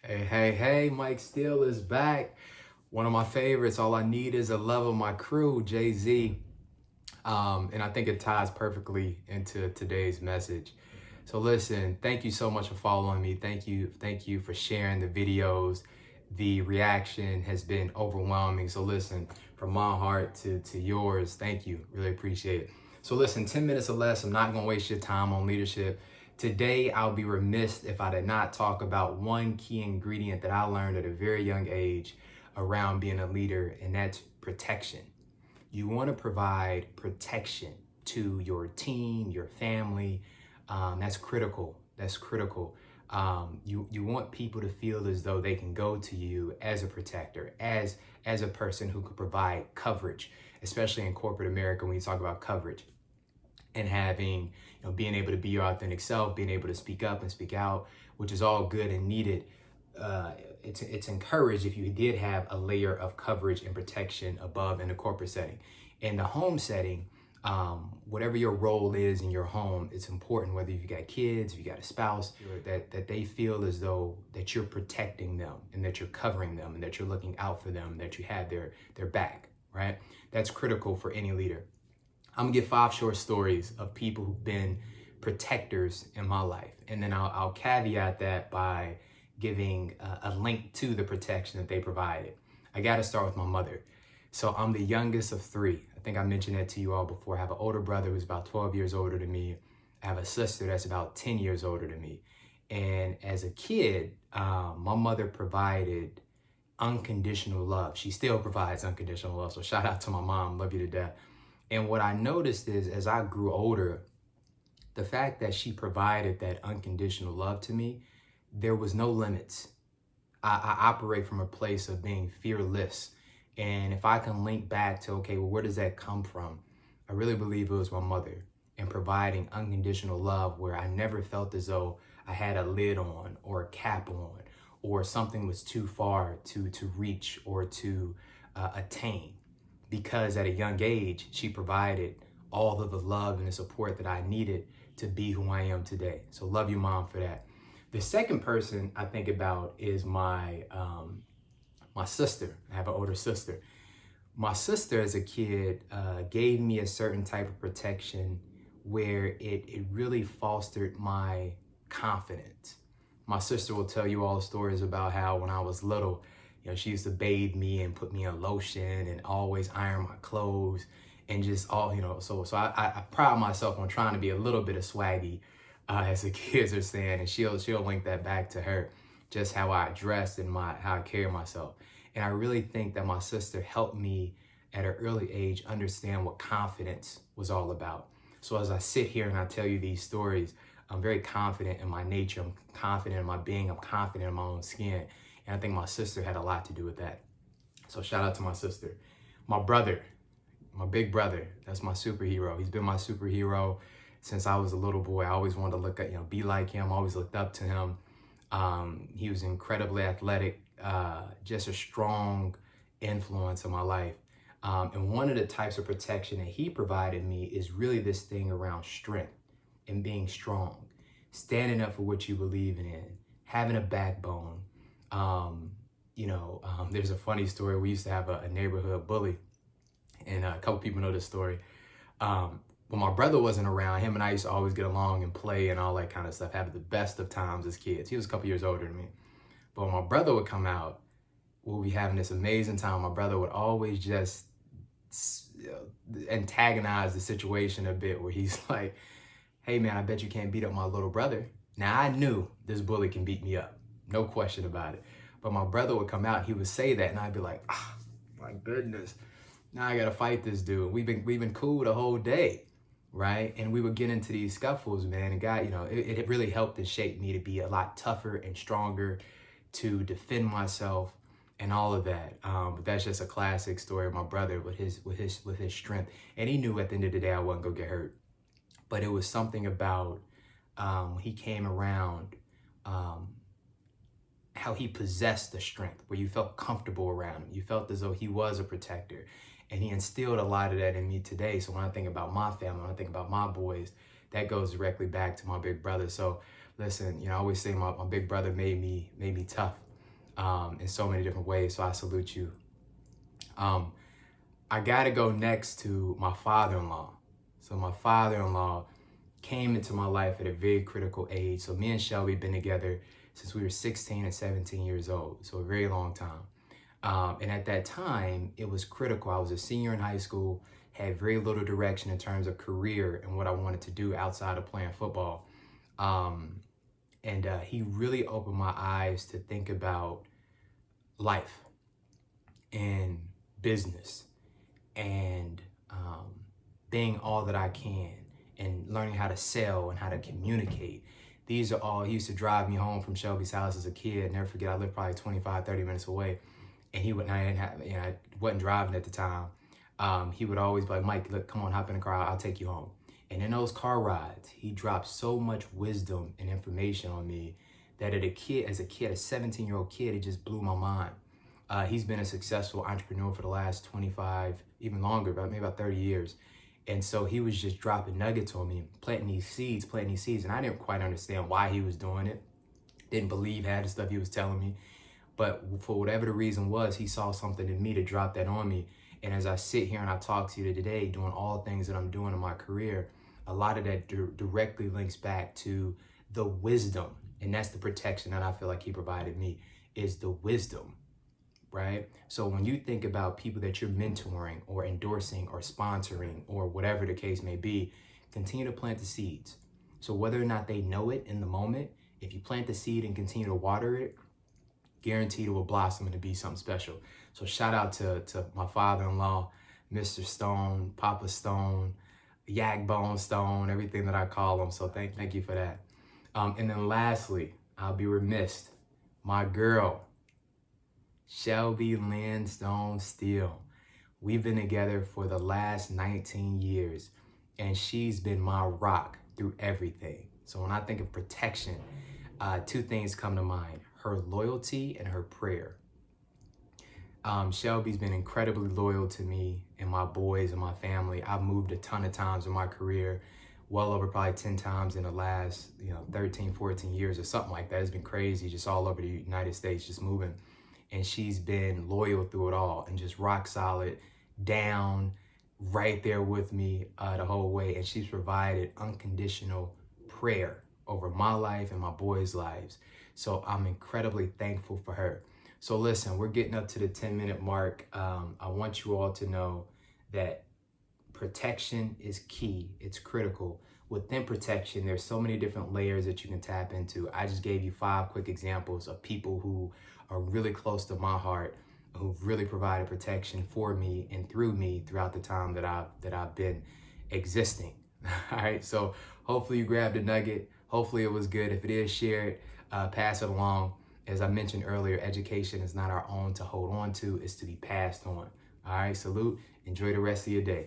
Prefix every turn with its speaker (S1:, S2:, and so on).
S1: Hey, Mike Steele is back. One of my favorites. All I need is a love of my crew, Jay-Z. And I think it ties perfectly into today's message. So listen, thank you so much for following me. Thank you for sharing the videos. The reaction has been overwhelming. So listen, from my heart to yours, thank you. Really appreciate it. So listen, 10 minutes or less, I'm not gonna waste your time on leadership. Today, I'll be remiss if I did not talk about one key ingredient that I learned at a very young age around being a leader, and that's protection. You want to provide protection to your team, your family. That's critical. That's critical. You want people to feel as though they can go to you as a protector, as a person who could provide coverage, especially in corporate America when you talk about coverage and having, being able to be your authentic self, being able to speak up and speak out, which is all good and needed. It's encouraged if you did have a layer of coverage and protection above in the corporate setting. In the home setting, whatever your role is in your home, it's important whether you've got kids, if you got a spouse, that they feel as though that you're protecting them and that you're covering them and that you're looking out for them, that you have their back, right? That's critical for any leader. I'm gonna give 5 short stories of people who've been protectors in my life. And then I'll caveat that by giving a link to the protection that they provided. I gotta start with my mother. So I'm the youngest of 3. I think I mentioned that to you all before. I have an older brother who's about 12 years older than me. I have a sister that's about 10 years older than me. And as a kid, my mother provided unconditional love. She still provides unconditional love. So shout out to my mom, love you to death. And what I noticed is as I grew older, the fact that she provided that unconditional love to me, there was no limits. I operate from a place of being fearless. And if I can link back to, okay, well, where does that come from? I really believe it was my mother and providing unconditional love where I never felt as though I had a lid on or a cap on or something was too far to reach or to attain. Because at a young age, she provided all of the love and the support that I needed to be who I am today. So love you, Mom, for that. The second person I think about is my sister. I have an older sister. My sister as a kid gave me a certain type of protection where it really fostered my confidence. My sister will tell you all the stories about how when I was little, she used to bathe me and put me in lotion and always iron my clothes and just all, so I pride myself on trying to be a little bit of swaggy, as the kids are saying, and she'll link that back to her, just how I dressed and how I carry myself. And I really think that my sister helped me at an early age understand what confidence was all about. So as I sit here and I tell you these stories, I'm very confident in my nature. I'm confident in my being. I'm confident in my own skin. And I think my sister had a lot to do with that. So shout out to my sister. My brother, my big brother, that's my superhero. He's been my superhero since I was a little boy. I always wanted to look at, be like him. I always looked up to him. He was incredibly athletic, just a strong influence in my life. And one of the types of protection that he provided me is really this thing around strength and being strong, standing up for what you believe in, having a backbone. There's a funny story. We used to have a neighborhood bully, and a couple people know this story. When my brother wasn't around, him and I used to always get along and play and all that kind of stuff, have the best of times as kids. He was a couple years older than me. But when my brother would come out, we'll be having this amazing time. My brother would always just antagonize the situation a bit where he's like, hey man, I bet you can't beat up my little brother. Now I knew this bully can beat me up, no question about it. But my brother would come out, he would say that, and I'd be like, my goodness, now I gotta fight this dude. We've been cool the whole day, right? And we would get into these scuffles, man. And God, it really helped and shaped me to be a lot tougher and stronger, to defend myself and all of that. But that's just a classic story of my brother with his strength. And he knew at the end of the day I wasn't gonna get hurt. But it was something about he came around, how he possessed the strength, where you felt comfortable around him. You felt as though he was a protector. And he instilled a lot of that in me today. So when I think about my family, when I think about my boys, that goes directly back to my big brother. So Listen, I always say my big brother made me tough in so many different ways. So I salute you. I gotta go next to my father-in-law. So my father-in-law came into my life at a very critical age. So me and Shelby been together since we were 16 and 17 years old. So a very long time. And at that time, it was critical. I was a senior in high school, had very little direction in terms of career and what I wanted to do outside of playing football. And he really opened my eyes to think about life and business and being all that I can and learning how to sell and how to communicate. These are all, he used to drive me home from Shelby's house as a kid. Never forget, I lived probably 25, 30 minutes away. And he would, I wasn't driving at the time. He would always be like, Mike, look, come on, hop in the car, I'll take you home. And in those car rides, he dropped so much wisdom and information on me that as a 17-year-old kid, it just blew my mind. He's been a successful entrepreneur for the last 25, even longer, maybe about 30 years. And so he was just dropping nuggets on me, planting these seeds. And I didn't quite understand why he was doing it. Didn't believe half the stuff he was telling me. But for whatever the reason was, he saw something in me to drop that on me. And as I sit here and I talk to you today, doing all the things that I'm doing in my career, a lot of that directly links back to the wisdom. And that's the protection that I feel like he provided me, is the wisdom, right? So when you think about people that you're mentoring or endorsing or sponsoring or whatever the case may be, continue to plant the seeds. So whether or not they know it in the moment, if you plant the seed and continue to water it, guaranteed it will blossom and to be something special. So shout out to my father-in-law, Mr. Stone, Papa Stone, Yak Bone Stone, everything that I call him. So thank you for that. And then lastly, I'll be remiss, my girl, Shelby Lynn Stone Steele. We've been together for the last 19 years, and she's been my rock through everything. So when I think of protection, two things come to mind: her loyalty and her prayer. Shelby's been incredibly loyal to me and my boys and my family. I've moved a ton of times in my career, well over probably 10 times in the last 13, 14 years or something like that. It's been crazy, just all over the United States, just moving. And she's been loyal through it all and just rock solid, down, right there with me the whole way. And she's provided unconditional prayer over my life and my boys' lives. So I'm incredibly thankful for her. So listen, we're getting up to the 10-minute mark. I want you all to know that protection is key. It's critical. Within protection, there's so many different layers that you can tap into. I just gave you 5 quick examples of people who are really close to my heart, who've really provided protection for me and through me throughout the time that I've been existing. All right, so hopefully you grabbed a nugget. Hopefully it was good. If it is, share it, pass it along. As I mentioned earlier, education is not our own to hold on to, it's to be passed on. All right, salute. Enjoy the rest of your day.